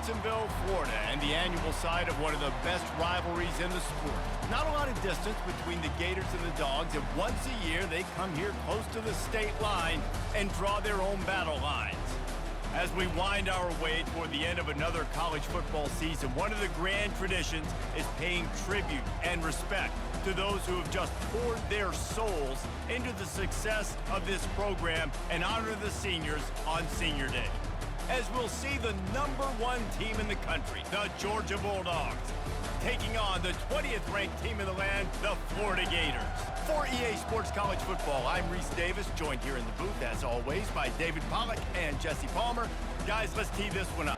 Jacksonville, Florida, and the annual site of one of the best rivalries in the sport. Not a lot of distance between the Gators and the Dogs, and once a year they come here close to the state line and draw their own battle lines. As we wind our way toward the end of another college football season, one of the grand traditions is paying tribute and respect to those who have just poured their souls into the success of this program and honor the seniors on Senior Day. As we'll see the #1 team in the country, the Georgia Bulldogs, taking on the 20th ranked team in the land, the Florida Gators. For EA Sports College Football, I'm Reese Davis, joined here in the booth, as always, by David Pollack and Jesse Palmer. Guys, let's tee this one up.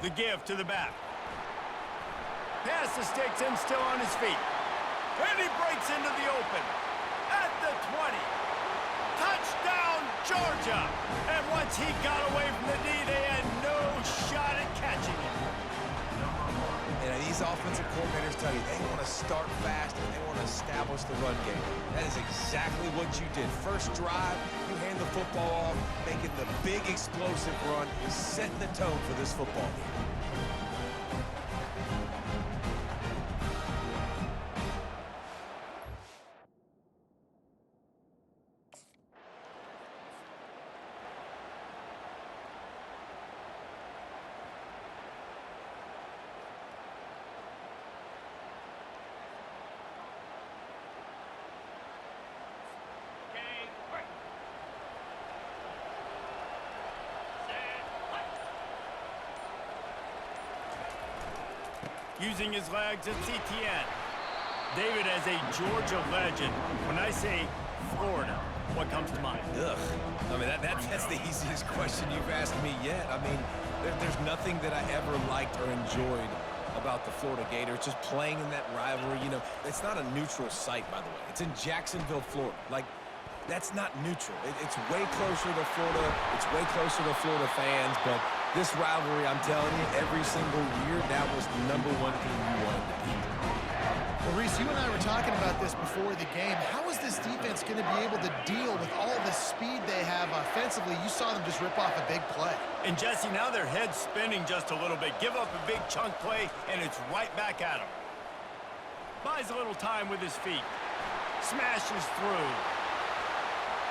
The give to the back. Pass to Stigson, still on his feet. And he breaks into the open. At the 20. Touchdown, Georgia! And once he got away from the D, they had no shot at catching him. And these offensive coordinators tell you they want to start fast and they want to establish the run game. That is exactly what you did. First drive, you hand the football off, making the big explosive run, setting the tone for this football game. Using his legs, it's Etienne. David, as a Georgia legend, when I say Florida, what comes to mind? Ugh. I mean, that's the easiest question you've asked me yet. I mean, there's nothing that I ever liked or enjoyed about the Florida Gators, just playing in that rivalry. You know, it's not a neutral site, by the way. It's in Jacksonville, Florida. Like, that's not neutral. It's way closer to Florida. It's way closer to Florida fans, but this rivalry, I'm telling you, every single year, that was the #1 team you wanted to beat. Well, Reese, you and I were talking about this before the game. How is this defense going to be able to deal with all the speed they have offensively? You saw them just rip off a big play. And Jesse, now their head's spinning just a little bit. Give up a big chunk play, and it's right back at him. Buys a little time with his feet. Smashes through.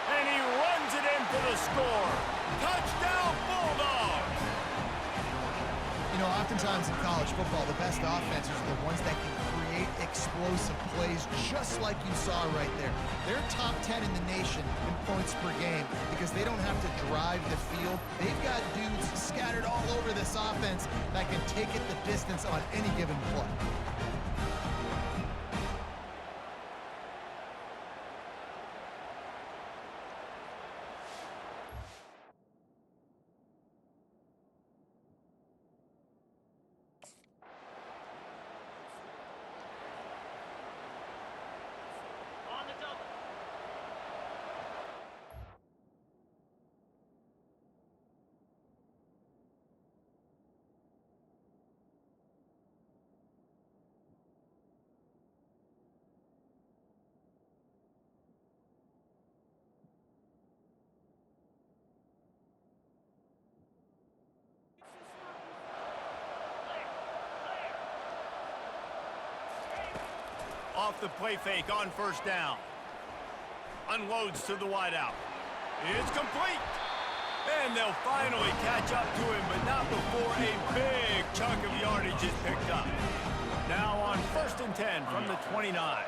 And he runs it in for the score. Touchdown, Bulldogs! You know, oftentimes in college football, the best offenses are the ones that can create explosive plays, just like you saw right there. They're top 10 in the nation in points per game because they don't have to drive the field. They've got dudes scattered all over this offense that can take it the distance on any given play. Off the play fake on first down. Unloads to the wideout. It's complete. And they'll finally catch up to him, but not before a big chunk of yardage is picked up. Now on 1st and 10 from the 29.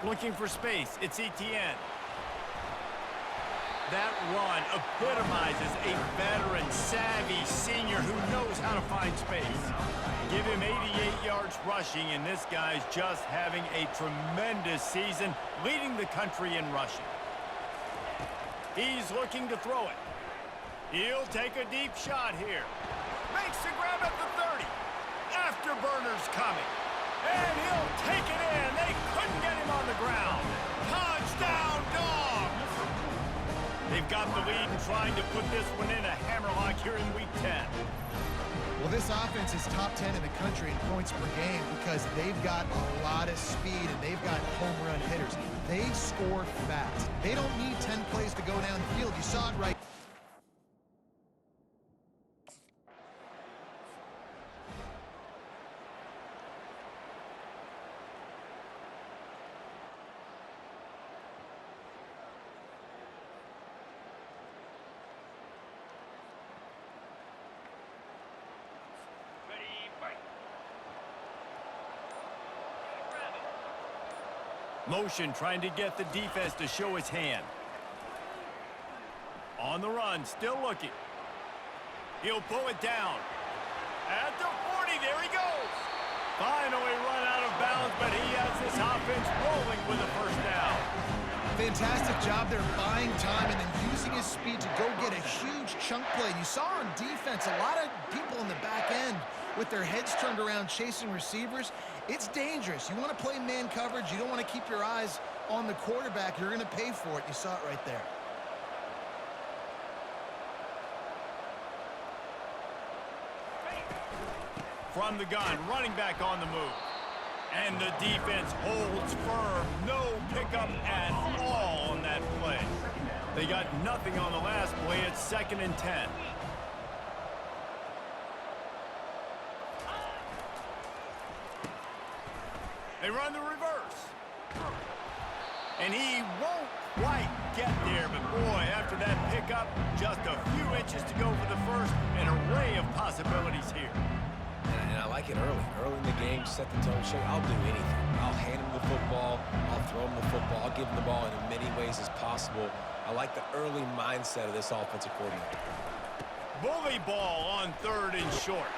Looking for space, it's Etienne. That run epitomizes a veteran, savvy senior who knows how to find space. Give him 88 yards rushing, and this guy's just having a tremendous season, leading the country in rushing. He's looking to throw it. He'll take a deep shot here. Makes the grab at the 30. Afterburner's coming. And he'll take it in. They couldn't get him on the ground. Touchdown, Dogs! They've got the lead and trying to put this one in a hammerlock here in Week 10. Well, this offense is top 10 in the country in points per game because they've got a lot of speed and they've got home run hitters. They score fast. They don't need 10 plays to go downfield. You saw it right. Motion trying to get the defense to show his hand. On the run, still looking. He'll pull it down. At the 40, there he goes. Finally run out of bounds, but he has this offense rolling with a first down. Fantastic job there buying time and then using his speed to go get a huge chunk play. You saw on defense a lot of people in the back end with their heads turned around chasing receivers. It's dangerous. You want to play man coverage. You don't want to keep your eyes on the quarterback. You're going to pay for it. You saw it right there. From the gun, running back on the move. And the defense holds firm. No pickup at all on that play. They got nothing on the last play. It's 2nd and 10. They run the reverse. And he won't quite get there, but boy, after that pickup, just a few inches to go for the first. An array of possibilities here. And I like it early. Early in the game, set the tone, show I'll do anything. I'll hand him the football. I'll throw him the football. I'll give him the ball in as many ways as possible. I like the early mindset of this offensive coordinator. Bully ball on 3rd and short.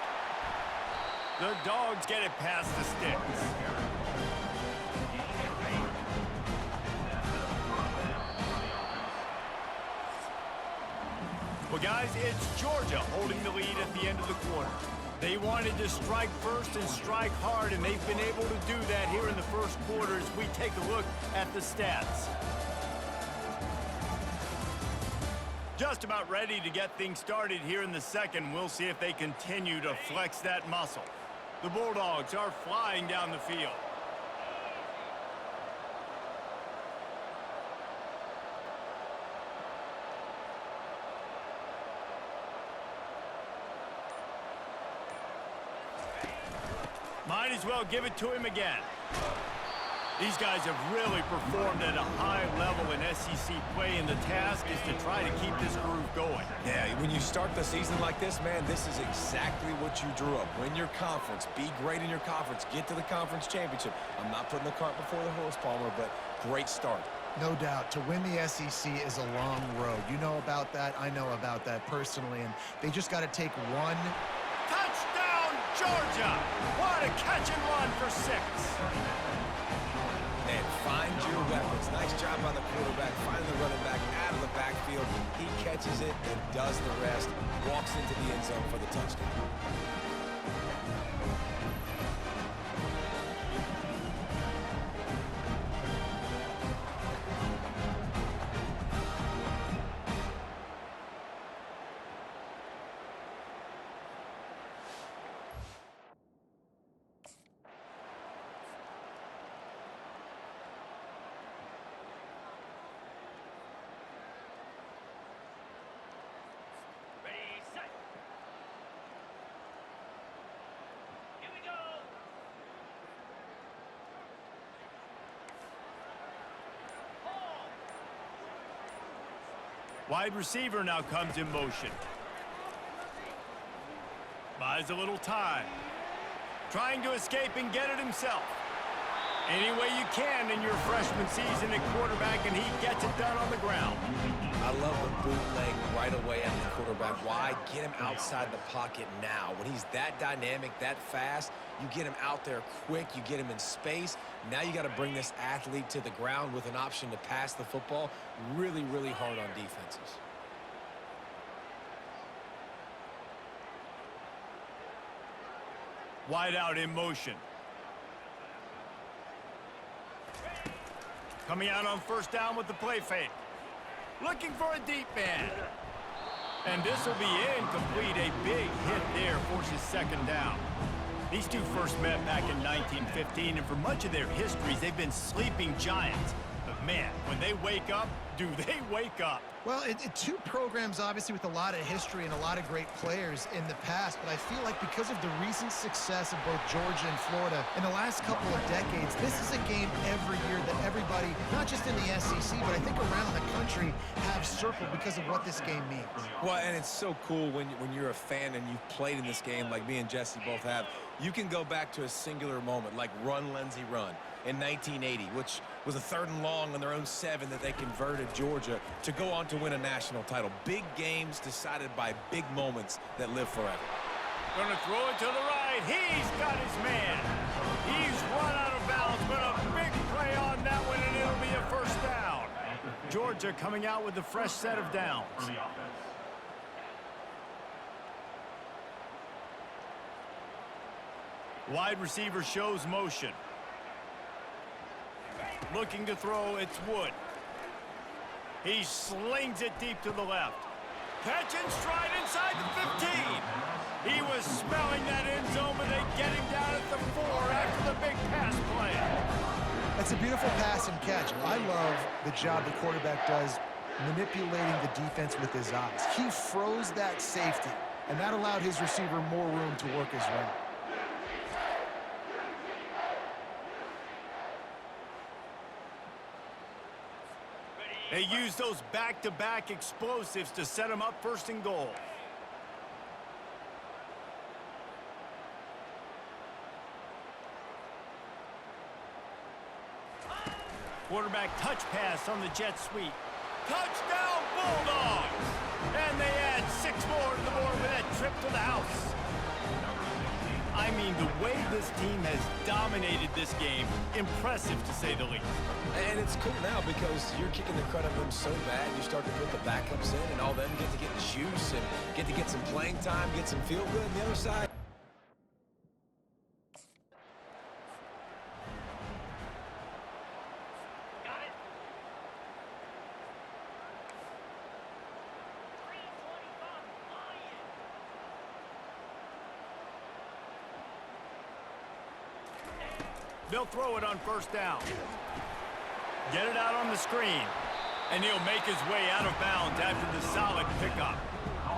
The Dogs get it past the sticks. Well, guys, it's Georgia holding the lead at the end of the quarter. They wanted to strike first and strike hard, and they've been able to do that here in the first quarter as we take a look at the stats. Just about ready to get things started here in the second. We'll see if they continue to flex that muscle. The Bulldogs are flying down the field. Might as well give it to him again. These guys have really performed at a high level in SEC play, and the task is to try to keep this groove going. Yeah, when you start the season like this, man, this is exactly what you drew up. Win your conference. Be great in your conference. Get to the conference championship. I'm not putting the cart before the horse, Palmer, but great start. No doubt. To win the SEC is a long road. You know about that. I know about that personally, and they just got to take one. Touchdown, Georgia! What a catch and run for 6. And find your weapons. Nice job by the quarterback. Finding the running back out of the backfield. He catches it and does the rest. Walks into the end zone for the touchdown. Wide receiver now comes in motion. Buys a little time. Trying to escape and get it himself. Any way you can in your freshman season at quarterback, and he gets it done on the ground. I love the bootleg right away at the quarterback. Why? Get him outside the pocket now. When he's that dynamic, that fast, you get him out there quick, you get him in space. Now you got to bring this athlete to the ground with an option to pass the football. Really, really hard on defenses. Wide out in motion. Coming out on first down with the play fake. Looking for a deep man. And this will be incomplete. A big hit there forces second down. These two first met back in 1915, and for much of their histories, they've been sleeping giants. But man, when they wake up, do they wake up? Well, two programs, obviously, with a lot of history and a lot of great players in the past, but I feel like because of the recent success of both Georgia and Florida in the last couple of decades, this is a game every year that everybody, not just in the SEC, but I think around the country, have circled because of what this game means. Well, and it's so cool when you're a fan and you've played in this game like me and Jesse both have. You can go back to a singular moment, like Run, Lindsey, Run in 1980, which was a 3rd and long on their own 7 that they converted Georgia to go on to win a national title. Big games decided by big moments that live forever. Gonna throw it to the right. He's got his man. He's run out of bounds, but a big play on that one, and it'll be a first down. Georgia coming out with a fresh set of downs. Wide receiver shows motion. Looking to throw, it's Wood. He slings it deep to the left. Catch and stride inside the 15. He was smelling that end zone, but they get him down at the 4 after the big pass play. That's a beautiful pass and catch. I love the job the quarterback does manipulating the defense with his eyes. He froze that safety, and that allowed his receiver more room to work his route. They use those back-to-back explosives to set them up first and goal. Quarterback touch pass on the jet sweep. Touchdown Bulldogs! And they add 6 more to the board with that trip to the house. I mean, the way this team has dominated this game, impressive to say the least. And it's cool now because you're kicking the crud out of them so bad, you start to put the backups in, and all them get to get juice and get to get some playing time, get some feel good on the other side. They'll throw it on first down. Get it out on the screen. And he'll make his way out of bounds after the solid pickup.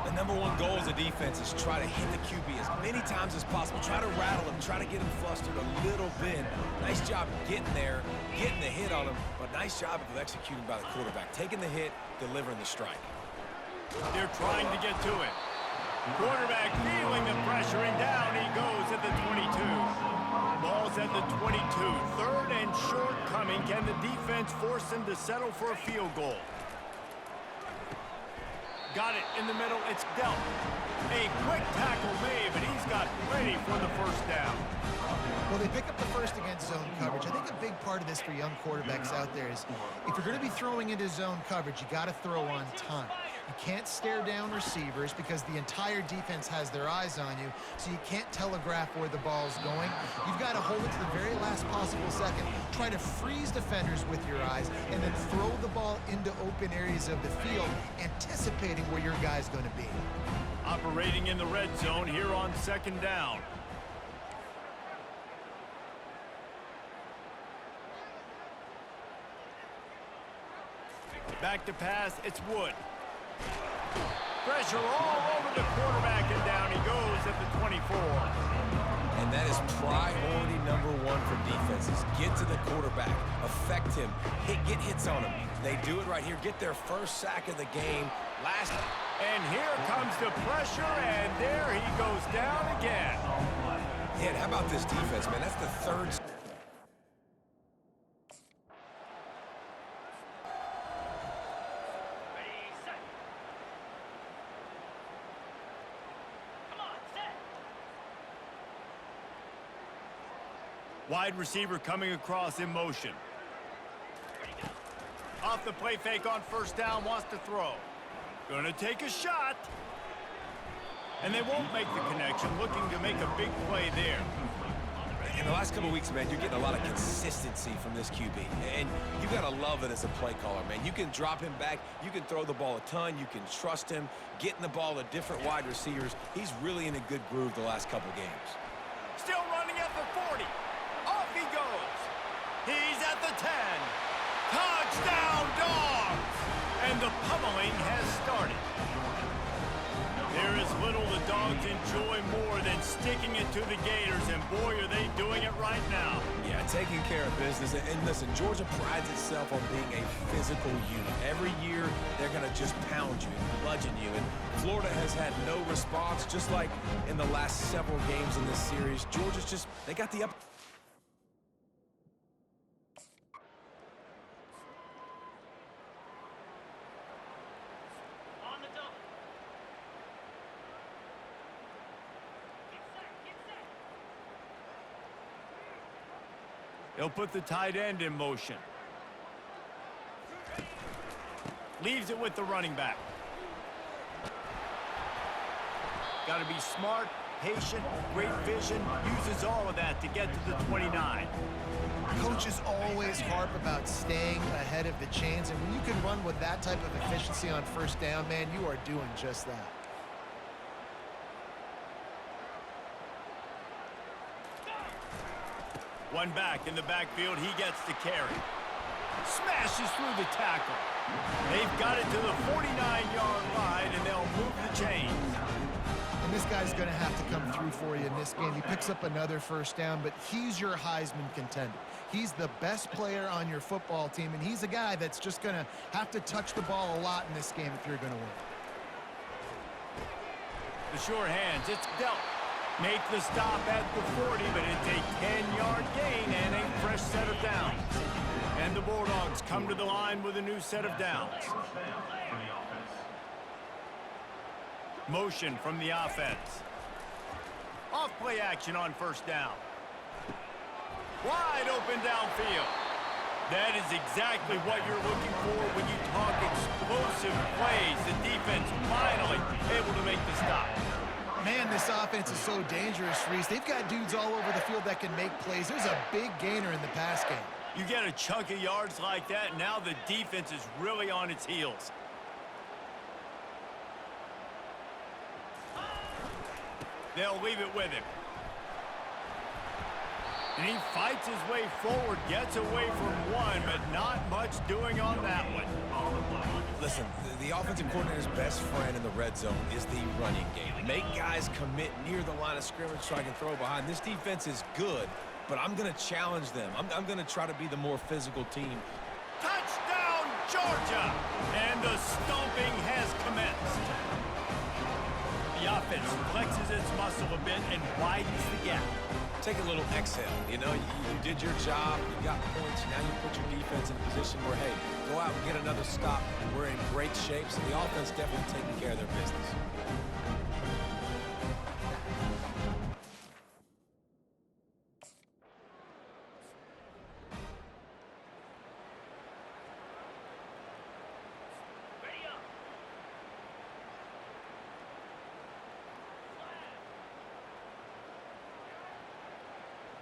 The #1 goal as a defense is try to hit the QB as many times as possible. Try to rattle him, try to get him flustered a little bit. Nice job getting there, getting the hit on him, but nice job of executing by the quarterback. Taking the hit, delivering the strike. They're trying to get to it. Quarterback feeling the pressure, and down he goes at the 22. Ball's at the 22. 3rd and short coming. Can the defense force him to settle for a field goal? Got it in the middle. It's dealt. A quick tackle made, but he's got plenty for the first down. Well, they pick up the first against zone coverage. I think a big part of this for young quarterbacks out there is if you're going to be throwing into zone coverage, you got to throw on time. You can't stare down receivers because the entire defense has their eyes on you, so you can't telegraph where the ball's going. You've got to hold it to the very last possible second, try to freeze defenders with your eyes, and then throw the ball into open areas of the field, anticipating where your guy's going to be. Operating in the red zone here on 2nd down. Back to pass, it's Wood. Pressure all over the quarterback, and down he goes at the 24. And that is priority #1 for defenses. Get to the quarterback, affect him, get hits on him. They do it right here. Get their first sack of the game. And here comes the pressure, and there he goes down again. Yeah, how about this defense, man? That's the 3rd. Wide receiver coming across in motion. Off the play fake on first down, wants to throw. Gonna take a shot. And they won't make the connection, looking to make a big play there. In the last couple of weeks, man, you're getting a lot of consistency from this QB. And you got to love it as a play caller, man. You can drop him back. You can throw the ball a ton. You can trust him, getting the ball to different wide receivers. He's really in a good groove the last couple games. Still running at the 40. Off he goes. He's at the 10. Touchdown, Dogs! And the pummeling has started. There is little the Dogs enjoy more than sticking it to the Gators, and boy, are they doing it right now. Yeah, taking care of business. And listen, Georgia prides itself on being a physical unit. Every year, they're going to just pound you and bludgeon you. And Florida has had no response, just like in the last several games in this series. Georgia's just, they got the up. They'll put the tight end in motion. Leaves it with the running back. Got to be smart, patient, great vision. Uses all of that to get to the 29. Coaches always harp about staying ahead of the chains, and when you can run with that type of efficiency on first down, man, you are doing just that. One back in the backfield, he gets the carry. Smashes through the tackle. They've got it to the 49-yard line, and they'll move the chains. And this guy's going to have to come through for you in this game. He picks up another first down, but he's your Heisman contender. He's the best player on your football team, and he's a guy that's just going to have to touch the ball a lot in this game if you're going to win. The sure hands, it's dealt. Make the stop at the 40, but it's a 10-yard gain and a fresh set of downs. And the Bulldogs come to the line with a new set of downs. Motion from the offense. Off play action on first down. Wide open downfield. That is exactly what you're looking for when you talk explosive plays. The defense finally able to make the stop. Man, this offense is so dangerous, Reese. They've got dudes all over the field that can make plays. There's a big gainer in the pass game. You get a chunk of yards like that, now the defense is really on its heels. They'll leave it with him. And he fights his way forward, gets away from one, but not much doing on that one. Listen, the offensive coordinator's best friend in the red zone is the running game. Make guys commit near the line of scrimmage so I can throw behind. This defense is good, but I'm going to challenge them. I'm going to try to be the more physical team. Touchdown, Georgia! And the stomping has commenced. The offense flexes its muscle a bit and widens the gap. Take a little exhale. You know, you did your job, you got points, now you put your defense in a position where, hey, go out and get another stop. We're in great shape, so the offense definitely taking care of their business.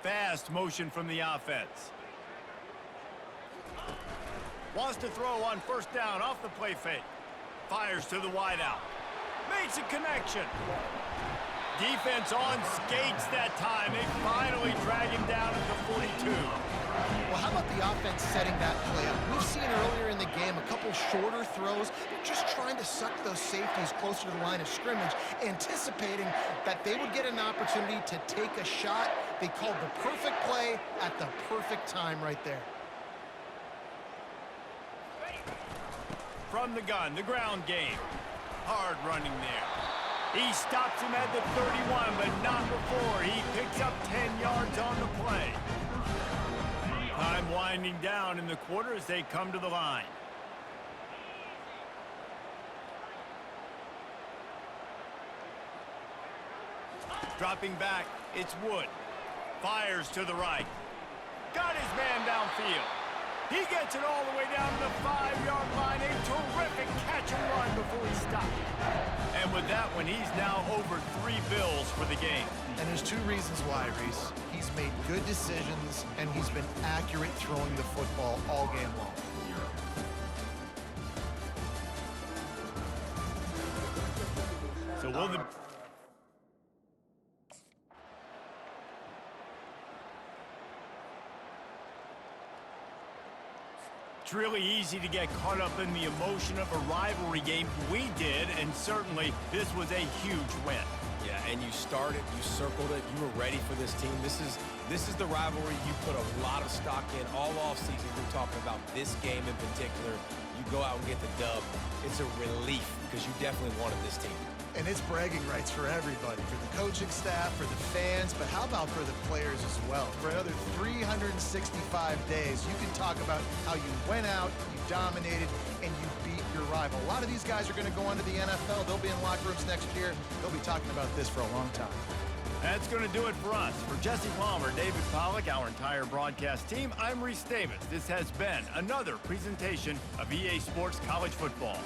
Fast motion from the offense. Wants to throw on first down off the play fake. Fires to the wideout. Makes a connection. Defense on skates that time. They finally drag him down at the 42. Well, how about the offense setting that play up? We've seen earlier in the game a couple shorter throws. They're just trying to suck those safeties closer to the line of scrimmage, anticipating that they would get an opportunity to take a shot. They called the perfect play at the perfect time right there. From the gun, the ground game. Hard running there. He stops him at the 31, but not before. He picks up 10 yards on the play. Time winding down in the quarter as they come to the line. Dropping back, it's Wood. Fires to the right. got his man downfield. He gets it all the way down to the 5-yard line. A terrific catch and run before he stopped. And with that one, he's now over 3 bills for the game. And there's 2 reasons why, Reese. He's made good decisions, and he's been accurate throwing the football all game long. So will the... It's really easy to get caught up in the emotion of a rivalry game. We did, and certainly this was a huge win. Yeah, and you started, you circled it, you were ready for this team. This is the rivalry you put a lot of stock in all offseason. We're talking about this game in particular. You go out and get the dub. It's a relief because you definitely wanted this team. And it's bragging rights for everybody, for the coaching staff, for the fans, but how about for the players as well? For another 365 days, you can talk about how you went out, you dominated, and you beat your rival. A lot of these guys are going to go on to the NFL. They'll be in locker rooms next year. They'll be talking about this for a long time. That's going to do it for us. For Jesse Palmer, David Pollack, our entire broadcast team, I'm Reese Davis. This has been another presentation of EA Sports College Football.